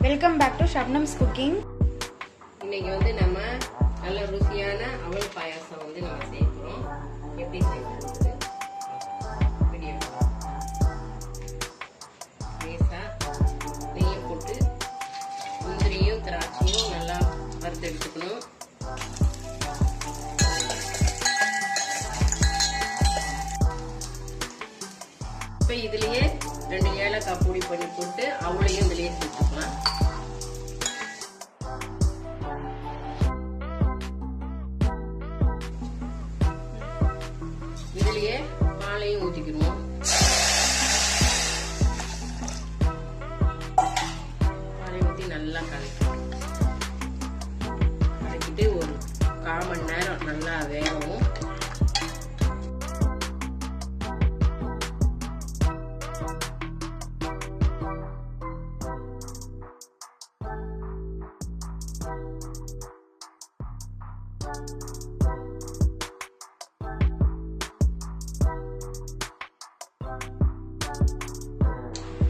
Welcome back to Shabnam's cooking. இன்னைக்கு வந்து நம்ம நல்ல ருசியான அவல் பாயாசம் வந்து நம்ம செய்யறோம். எப்படி செய்யறது வீடியோ லேசா நெய்யை போட்டு முந்திரியும் திராட்சையும் நல்லா வறுத்து எடுத்துக்கணும். இப்போ இதுலயே 2 ஏலக்காய் பொடி பண்ணி போட்டு அவளையும் இதுலயே சேர்த்துக்கலாம். இதுலயே பாலையும் ஊற்றிக்கிடுவோம். பாலை ஊற்றி நல்லா கலக்கிட்டு ஒரு 1/4 மணி நேரம் நல்லா வேகவும்.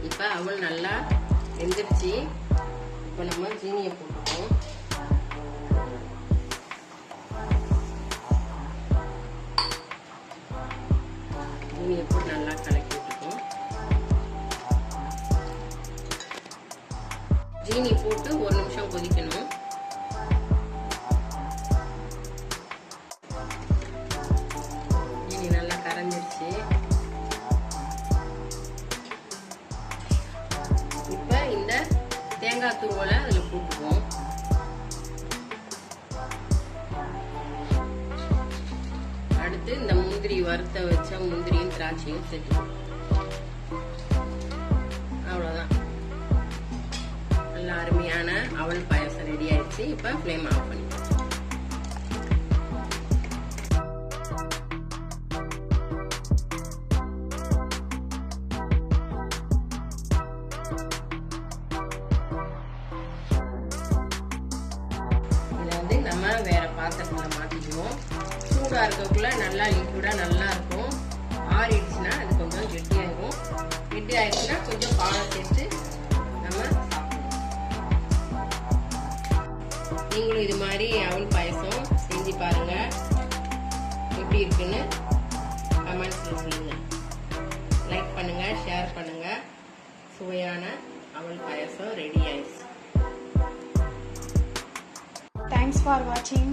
இப்ப அவல் நல்லா வெந்துருச்சு. இப்ப நம்ம ஜீனியை போட்டுப்போம். ஜீனியை போட்டு நல்லா கலக்கி விட்டுப்போம். ஜீனி போட்டு 1 நிமிஷம் கொதிக்கணும். ஜீனி நல்லா கரைஞ்சிருச்சு. இப்ப இந்த தேங்காய் துருவலை அதுல போட்டுக்குவோம். அடுத்து இந்த முந்திரி வறுத்த வச்ச முந்திரியும் திராட்சையும் சேர்த்துக்குவோம். அவ்வளவுதான், நல்ல அருமையான அவல் பாயாசம் ரெடி ஆயிடுச்சு. இப்ப ஃப்ளேம் ஆஃப் பண்ணிக்கலாம். நம்ம வேற பாத்திரத்துல மாத்திக்குவோம். சூடா இருக்கக்குள்ள நல்லா லிக்விடா நல்லா இருக்கும். ஆறிடுச்சுன்னா அது கொஞ்சம் கெட்டியாகும். கெட்டி ஆயிடுச்சுன்னா கொஞ்சம் பாலை சேர்த்து நம்ம சாப்பிடுவோம். நீங்களும் இது மாதிரி அவல் பாயசம் செஞ்சு பாருங்க. எப்படி இருக்குன்னு கமெண்ட்ஸ்ல சொல்லுங்க. லைக் பண்ணுங்க, ஷேர் பண்ணுங்க. சுவையான அவல் பாயசம் ரெடி ஆயிடுச்சு. Thanks for watching.